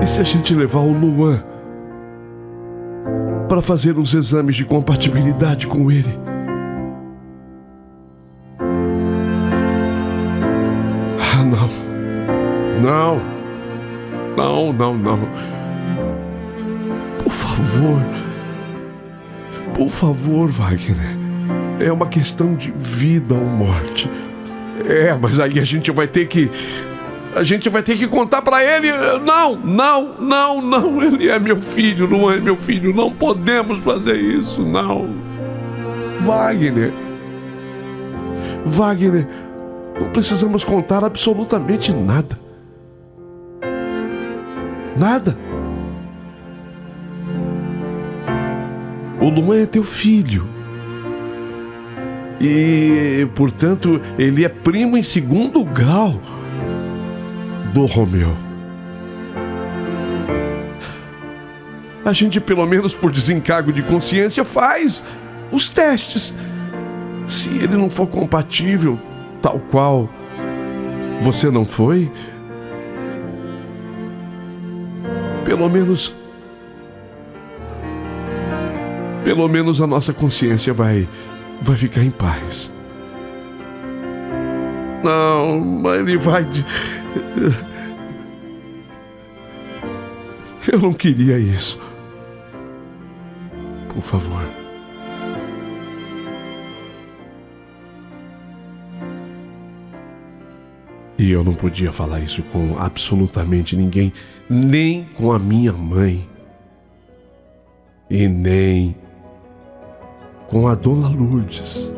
E se a gente levar o Luan para fazer uns exames de compatibilidade com ele? Ah, não. Não. Não, não, não. Por favor, Wagner. É uma questão de vida ou morte. Mas aí a gente vai ter que contar pra ele. Não. Ele é meu filho, não é meu filho. Não podemos fazer isso, não. Wagner, não precisamos contar absolutamente nada. Nada. O Luan é teu filho. E, portanto, ele é primo em segundo grau do Romeu. A gente, pelo menos por desencargo de consciência, faz os testes. Se ele não for compatível, tal qual você não foi, pelo menos a nossa consciência vai ficar em paz. Não, ele vai... Eu não queria isso. Por favor. E eu não podia falar isso com absolutamente ninguém, nem com a minha mãe. E nem com a dona Lourdes,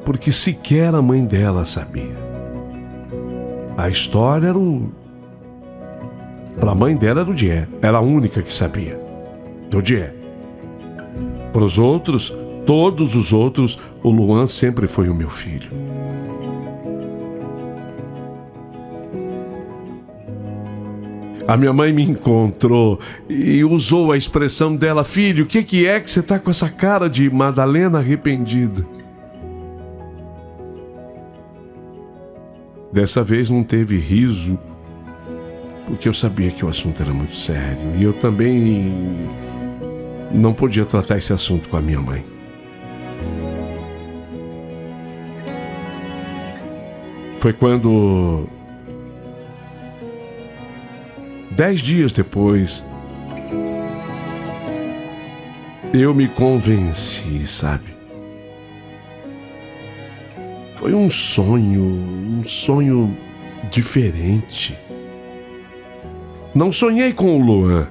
porque sequer a mãe dela sabia. A história para a mãe dela era o Dié, era a única que sabia, do Dié. Para os outros, todos os outros, o Luan sempre foi o meu filho. A minha mãe me encontrou e usou a expressão dela: filho, o que é que você tá com essa cara de Madalena arrependida? Dessa vez não teve riso, porque eu sabia que o assunto era muito sério. E eu também não podia tratar esse assunto com a minha mãe. Foi quando... 10 dias depois, eu me convenci, sabe? Foi um sonho diferente. Não sonhei com o Luan.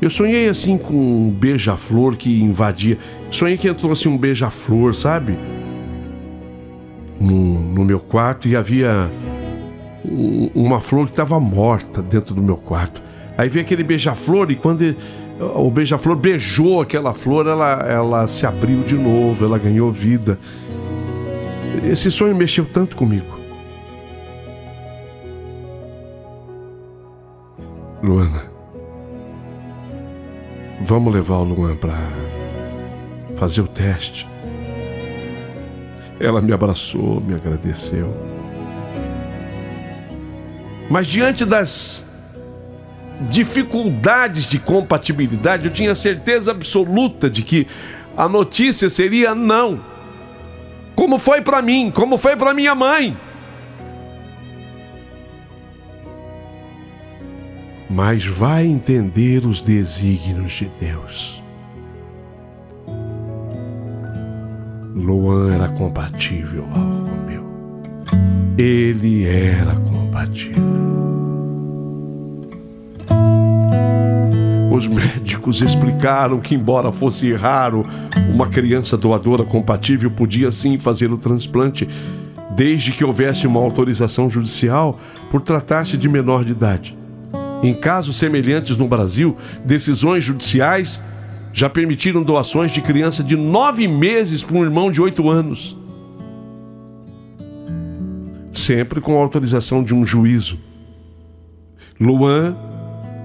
Eu sonhei assim com um beija-flor que invadia. Sonhei que entrou assim um beija-flor, sabe? No meu quarto, e havia uma flor que estava morta dentro do meu quarto. Aí veio aquele beija-flor, e quando o beija-flor beijou aquela flor, ela se abriu de novo, ela ganhou vida. Esse sonho mexeu tanto comigo. Luana, vamos levar o Luan para fazer o teste. Ela me abraçou, me agradeceu. Mas diante das dificuldades de compatibilidade, eu tinha certeza absoluta de que a notícia seria não. Como foi para mim, como foi para minha mãe. Mas vai entender os desígnios de Deus. Luan era compatível ao Romeu. Ele era compatível. Os médicos explicaram que, embora fosse raro, uma criança doadora compatível podia sim fazer o transplante, desde que houvesse uma autorização judicial por tratar-se de menor de idade. Em casos semelhantes no Brasil, decisões judiciais já permitiram doações de criança de 9 meses para um irmão de 8 anos. Sempre com a autorização de um juízo. Luan,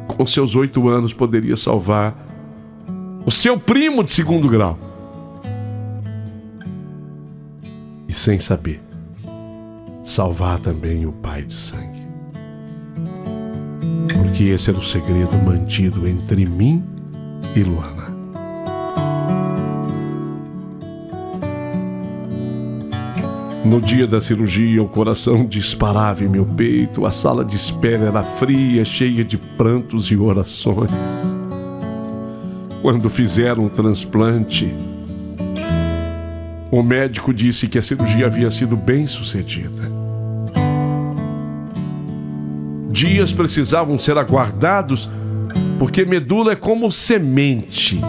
com seus 8 anos, poderia salvar o seu primo de segundo grau. E sem saber, salvar também o pai de sangue. Porque esse era o segredo mantido entre mim e Luana. No dia da cirurgia, o coração disparava em meu peito, a sala de espera era fria, cheia de prantos e orações. Quando fizeram o transplante, o médico disse que a cirurgia havia sido bem sucedida. Dias precisavam ser aguardados, porque medula é como semente.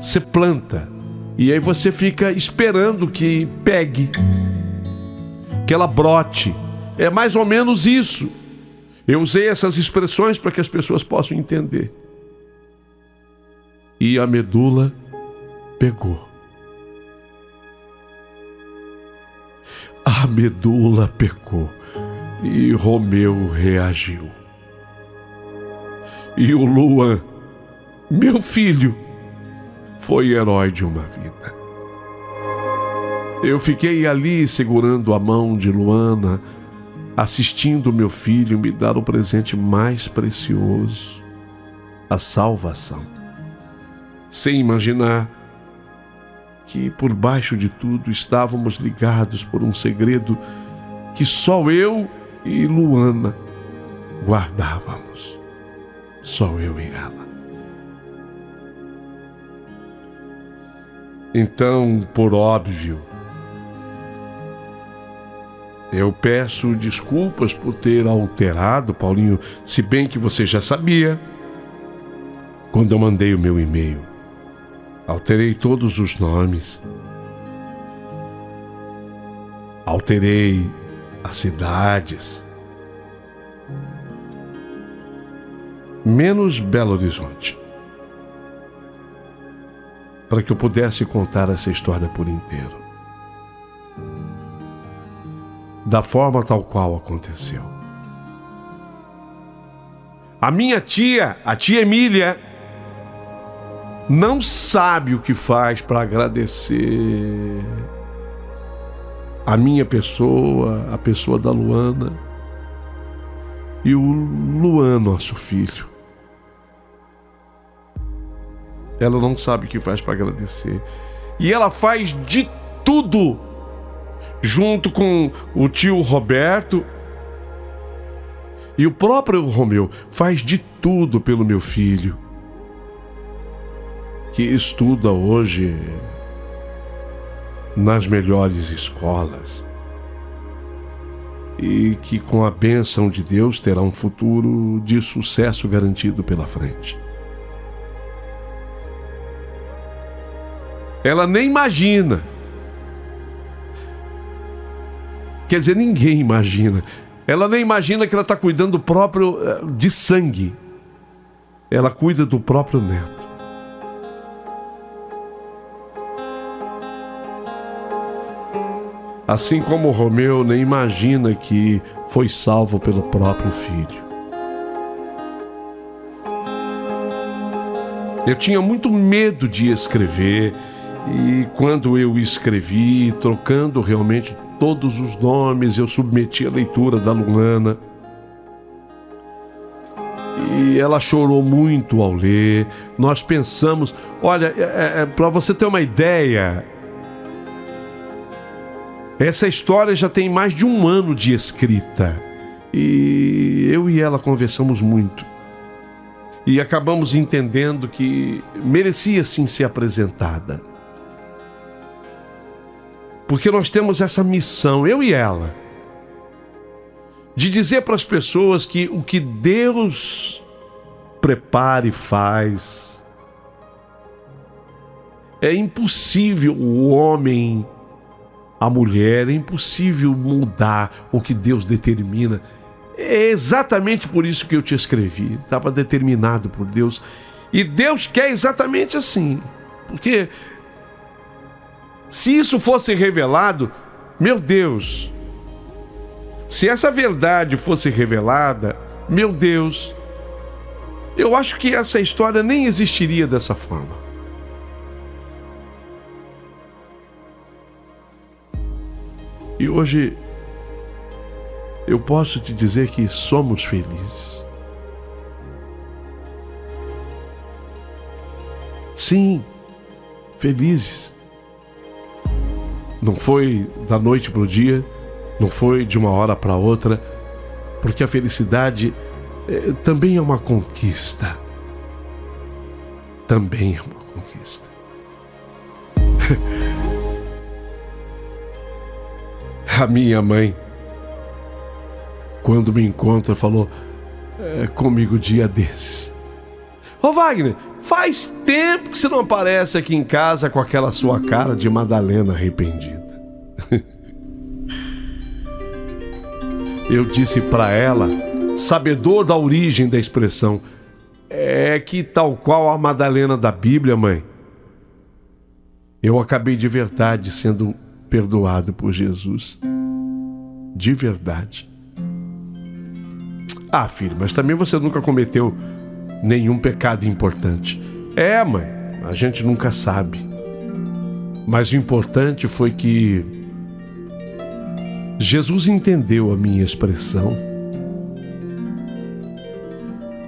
Você planta, e aí você fica esperando que pegue, que ela brote. É mais ou menos isso. Eu usei essas expressões para que as pessoas possam entender. E a medula pegou. A medula pegou. E Romeu reagiu. E o Luan, meu filho, foi herói de uma vida. Eu fiquei ali segurando a mão de Luana, assistindo meu filho me dar o presente mais precioso, a salvação. Sem imaginar que por baixo de tudo estávamos ligados por um segredo que só eu e Luana guardávamos. Só eu e ela. Então, por óbvio, eu peço desculpas por ter alterado, Paulinho, se bem que você já sabia, quando eu mandei o meu e-mail. Alterei todos os nomes. Alterei as cidades. Menos Belo Horizonte. Para que eu pudesse contar essa história por inteiro. Da forma tal qual aconteceu. A minha tia, a tia Emília, não sabe o que faz para agradecer a minha pessoa, a pessoa da Luana e o Luan, nosso filho. Ela não sabe o que faz para agradecer. E ela faz de tudo, junto com o tio Roberto e o próprio Romeu, faz de tudo pelo meu filho, que estuda hoje nas melhores escolas e que, com a bênção de Deus, terá um futuro de sucesso garantido pela frente. Ela nem imagina. Quer dizer, ninguém imagina. Ela nem imagina que ela está cuidando do próprio de sangue. Ela cuida do próprio neto. Assim como o Romeu nem imagina que foi salvo pelo próprio filho. Eu tinha muito medo de escrever, e quando eu escrevi, trocando realmente todos os nomes, eu submeti a leitura da Luana. E ela chorou muito ao ler. Nós pensamos, olha, para você ter uma ideia, essa história já tem mais de 1 ano de escrita. E eu e ela conversamos muito. E acabamos entendendo que merecia sim ser apresentada. Porque nós temos essa missão, eu e ela, de dizer para as pessoas que o que Deus prepara e faz, é impossível o homem, a mulher, é impossível mudar o que Deus determina. É exatamente por isso que eu te escrevi. Estava determinado por Deus. E Deus quer exatamente assim. Porque se isso fosse revelado, meu Deus, se essa verdade fosse revelada, meu Deus, eu acho que essa história nem existiria dessa forma. E hoje eu posso te dizer que somos felizes. Sim, felizes. Não foi da noite para o dia, não foi de uma hora para outra, porque a felicidade também é uma conquista. Também é uma conquista. A minha mãe, quando me encontra, falou comigo dia desses: Ô Wagner, faz tempo que você não aparece aqui em casa com aquela sua cara de Madalena arrependida. Eu disse para ela, sabedor da origem da expressão, é que tal qual a Madalena da Bíblia, mãe, eu acabei de verdade sendo perdoado por Jesus. De verdade. Ah, filho, mas também você nunca cometeu nenhum pecado importante. Mãe, a gente nunca sabe. Mas o importante foi que Jesus entendeu a minha expressão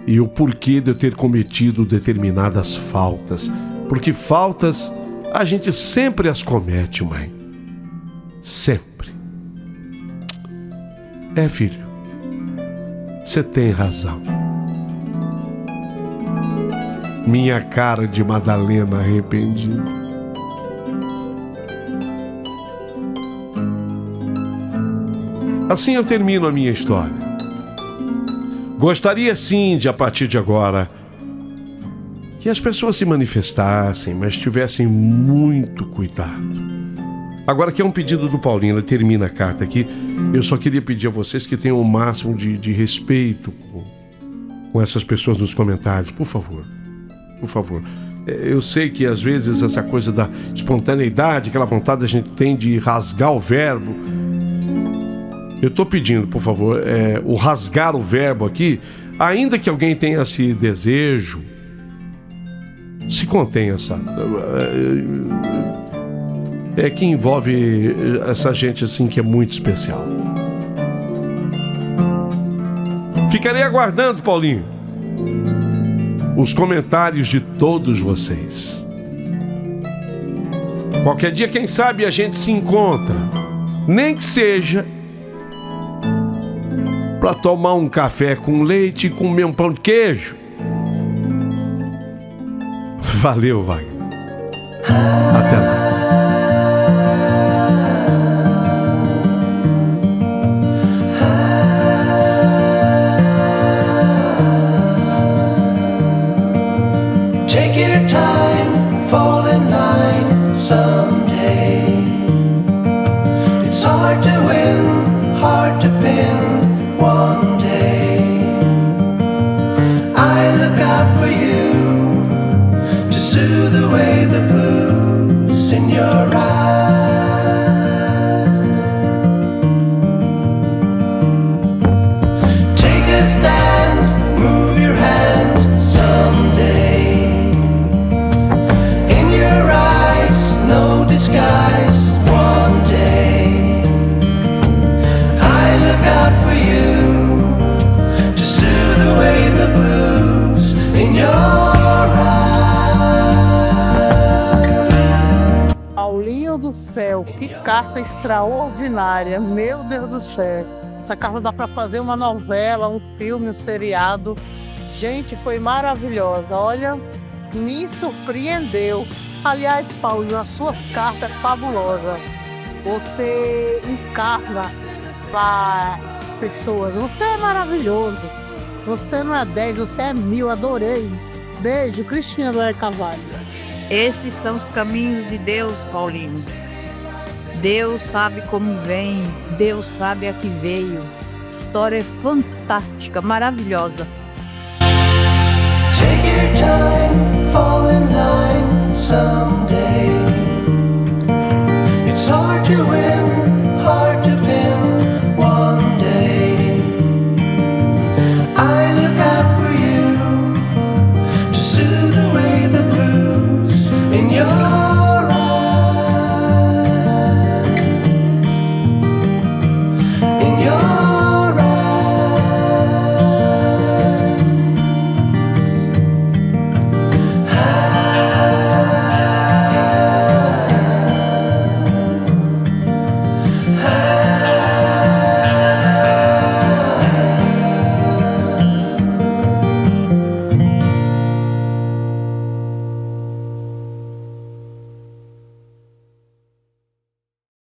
e o porquê de eu ter cometido determinadas faltas. Porque faltas a gente sempre as comete, mãe. Sempre. Filho, você tem razão. Minha cara de Madalena arrependida. Assim eu termino a minha história. Gostaria sim de, a partir de agora, que as pessoas se manifestassem, mas tivessem muito cuidado. Agora que é um pedido do Paulinho, ela termina a carta aqui, eu só queria pedir a vocês que tenham o máximo de respeito com essas pessoas nos comentários, por favor. Por favor. Eu sei que às vezes essa coisa da espontaneidade, aquela vontade a gente tem de rasgar o verbo. Eu estou pedindo, por favor, o rasgar o verbo aqui, ainda que alguém tenha esse desejo, se contenha, sabe? Que envolve essa gente assim que é muito especial. Ficarei aguardando, Paulinho, os comentários de todos vocês. Qualquer dia, quem sabe, a gente se encontra, nem que seja para tomar um café com leite e comer um pão de queijo. Valeu, Wagner. Até lá. Take your time, fall in line someday. It's hard to win, hard to pin one day. I look out for you to soothe away the blues in your eyes. Take a stand, move your hand someday. Skies one day. I look out for you to soothe away the blues in your eyes. Paulinho do céu, que carta extraordinária, meu Deus do céu. Essa carta dá para fazer uma novela, um filme, um seriado. Gente, foi maravilhosa, olha, me surpreendeu. Aliás, Paulinho, as suas cartas são fabulosas. Você encarna para pessoas. Você é maravilhoso. Você não é 10, você é 1000. Adorei. Beijo, Cristina do Carvalho. Esses são os caminhos de Deus, Paulinho. Deus sabe como vem. Deus sabe a que veio. História fantástica, maravilhosa. Take your time, fall in line someday. It's hard to win.